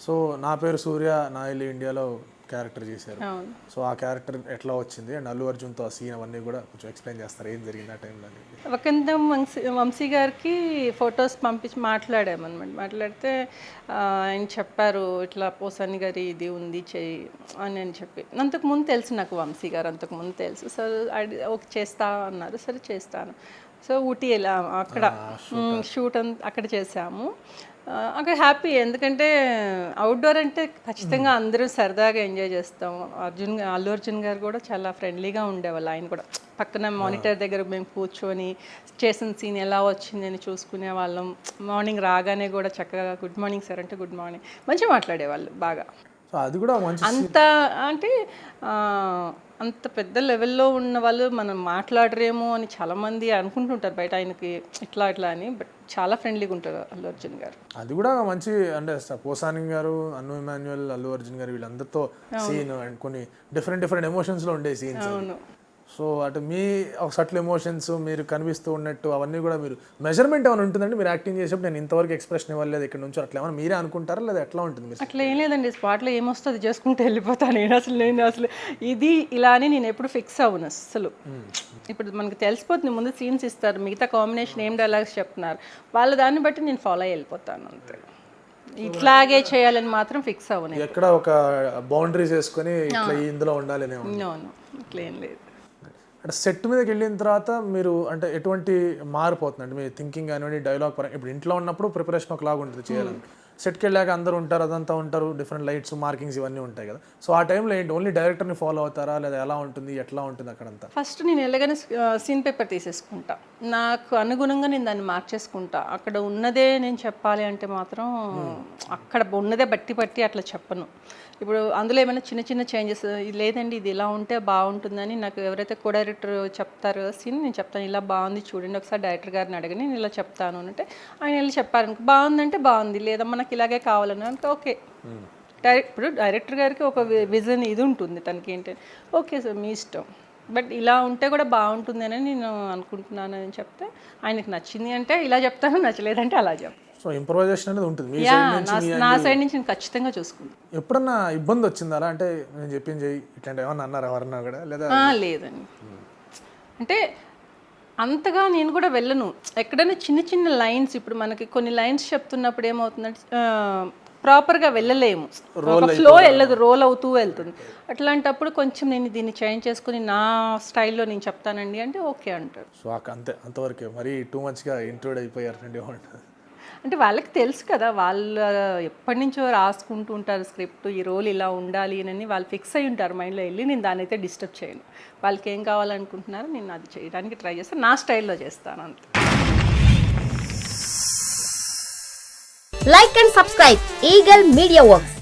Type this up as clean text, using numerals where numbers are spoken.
So నా పేరు సూర్య, నా ఇల్లు ఇండియాలో క్యారెక్టర్ చేశారు. సో ఆ క్యారెక్టర్ ఎట్లా వచ్చింది అండ్ అల్లు అర్జున్తో ఆ సీన్ అవన్నీ కూడా కొంచెం ఎక్స్ప్లెయిన్ చేస్తారు, ఏం జరిగింది ఆ టైంలో? వకంతం వంశీ గారికి ఫొటోస్ పంపించి మాట్లాడామన్నమాట. మాట్లాడితే ఆయన చెప్పారు ఇట్లా పోసాని గారి ఇది ఉంది చెయ్యి అని చెప్పి. అంతకుముందు తెలుసు నాకు వంశీ గారు, అంతకుముందు తెలుసు. సరే ఓకే చేస్తా అన్నారు, సరే చేస్తాను. సో ఊటీ వెళ్ళా, అక్కడ షూట్ అక్కడ చేసాము. అక్కడ హ్యాపీ, ఎందుకంటే అవుట్డోర్ అంటే ఖచ్చితంగా అందరూ సరదాగా ఎంజాయ్ చేస్తాం. అల్లు అర్జున్ గారు కూడా చాలా ఫ్రెండ్లీగా ఉండేవాళ్ళు. ఆయన కూడా పక్కన మానిటర్ దగ్గర మేము కూర్చొని చేసిన సీన్ ఎలా వచ్చిందని చూసుకునే వాళ్ళం. మార్నింగ్ రాగానే కూడా చక్కగా గుడ్ మార్నింగ్ సార్ అంటే గుడ్ మార్నింగ్ మంచిగా మాట్లాడేవాళ్ళు బాగా. అది కూడా అంత అంటే అంత పెద్ద లెవెల్లో ఉన్న వాళ్ళు మనం మాట్లాడరేమో అని చాలామంది అనుకుంటుంటారు బయట, ఆయనకి ఇట్లా ఇట్లా అని. బట్ చాలా ఫ్రెండ్లీగా ఉంటారు అల్లు అర్జున్ గారు. అది కూడా మంచి అంటే పోసాని గారు, అన్ను ఇమాన్యుయల్, అల్లు అర్జున్ గారు వీళ్ళందరితో సీన్ అండ్ కొన్ని డిఫరెంట్ ఎమోషన్స్లో ఉండే సీన్స్. సో అటు మీ ఒక సటిల్ ఎమోషన్స్ మీరు కనిపిస్తూ ఉన్నట్టు అవన్నీ కూడా మీరు మెజర్మెంట్ ఏమైనా ఉంటుందండి? మీరు యాక్టింగ్ చేసేప్పుడు నేను ఇంతవరకు ఎక్స్ప్రెషన్ ఇవ్వలేదు ఇక్కడ నుంచి అట్లా ఏమైనా మీరే అనుకుంటారా లేదా ఎట్లా ఉంటుంది? అట్లా ఏం లేదండి, స్పాట్లో ఏమొస్తుంది చేసుకుంటూ వెళ్ళిపోతాను. నేను అసలు ఇది ఇలా అని నేను ఎప్పుడు ఫిక్స్ అవ్వను అసలు. ఇప్పుడు మనకు తెలిసిపోతుంది, ముందు సీన్స్ ఇస్తారు, మిగతా కాంబినేషన్ ఏం డైలాగ్స్ చెప్తున్నారు, వాళ్ళ దాన్ని బట్టి నేను ఫాలో అయ్యి వెళ్ళిపోతాను అంతే. ఇట్లాగే చేయాలని మాత్రం ఫిక్స్ అవ్వను. ఎక్కడ ఒక బౌండరీస్ వేసుకొని ఇట్లా ఇందులో ఉండాలి అట్లా ఏం లేదు. అంటే సెట్ మీదకి వెళ్ళిన తర్వాత మీరు అంటే ఎటువంటి మారిపోతుందండి మీ థింకింగ్ కానివ్వండి, డైలాగ్ పరంగా? ఇప్పుడు ఇంట్లో ఉన్నప్పుడు ప్రిపరేషన్ ఒకలాగా ఉంటుంది చేయాలని, సెట్కి వెళ్ళాక అందరూ ఉంటారు, అదంతా ఉంటారు, డిఫరెంట్ లైట్స్ మార్కింగ్స్ ఇవన్నీ ఉంటాయి కదా. సో ఆ టైంలో ఏంటి ఓన్లీ డైరెక్టర్ని ఫాలో అవుతారా లేదా ఎలా ఉంటుంది, ఎట్లా ఉంటుంది అక్కడంతా? ఫస్ట్ నేను వెళ్ళగానే సీన్ పేపర్ తీసేసుకుంటా, నాకు అనుగుణంగా నేను దాన్ని మార్చేసుకుంటా. అక్కడ ఉన్నదే నేను చెప్పాలి అంటే మాత్రం అక్కడ ఉన్నదే బట్టి అట్లా చెప్పను. ఇప్పుడు అందులో ఏమైనా చిన్న చేంజెస్ లేదండి ఇది ఇలా ఉంటే బాగుంటుందని నాకు ఎవరైతే కో డైరెక్టర్ చెప్తారో సీన్, నేను చెప్తాను ఇలా బాగుంది చూడండి ఒకసారి డైరెక్టర్ గారిని అడగని నేను ఇలా చెప్తాను అంటే ఆయన వెళ్ళి చెప్పారు, బాగుందంటే బాగుంది, లేదా మనకి ఇలాగే కావాలని అంటే ఓకే. ఇప్పుడు డైరెక్టర్ గారికి ఒక విజన్ ఇది ఉంటుంది, తనకి ఏంటంటే ఓకే సార్ మీ ఇష్టం, బట్ ఇలా ఉంటే కూడా బాగుంటుంది అని నేను అనుకుంటున్నాను అని చెప్తే ఆయనకి నచ్చింది అంటే ఇలా చెప్తాను, నచ్చలేదంటే అలా చెప్తాను. సో ఇంప్రూవైజేషన్ అనేది ఉంటుంది నా సైడ్ నుంచి నేను ఖచ్చితంగా చూసుకుంటాను. ఎప్పుడన్నా ఇబ్బంది వచ్చిందా అలా? అంటే నేను చెప్పింది చెయ్యి ఇట్లాంటి ఏమన్నా అన్నారు ఎవరన్నా కూడా లేదా? లేదండి, అంటే అంతగా నేను కూడా వెళ్ళను. ఎక్కడైనా చిన్న లైన్స్, ఇప్పుడు మనకి కొన్ని లైన్స్ చెప్తున్నప్పుడు ఏమవుతుందంటే ప్రాపర్గా వెళ్ళలేము, ఫ్లో వెళ్ళదు, రోల్ అవుతూ వెళ్తుంది. అట్లాంటప్పుడు కొంచెం నేను దీన్ని చేంజ్ చేసుకుని నా స్టైల్లో నేను చెప్తానండి అంటే ఓకే అంటారు. సో అంతవరకే, మరీ టూ మచ్గా ఇంట్రూడ్ అయిపోయారండి అంటే వాళ్ళకి తెలుసు కదా, వాళ్ళు ఎప్పటి నుంచో రాసుకుంటూ ఉంటారు స్క్రిప్ట్, ఈ రోల్ ఇలా ఉండాలి అని వాళ్ళు ఫిక్స్ అయి ఉంటారు మైండ్లో. వెళ్ళి నేను దాన్ని అయితే డిస్టర్బ్ చేయను. వాళ్ళకి ఏం కావాలనుకుంటున్నారో నేను అది చేయడానికి ట్రై చేస్తాను, నా స్టైల్లో చేస్తాను అంతే. Like and subscribe Eagle Media Works.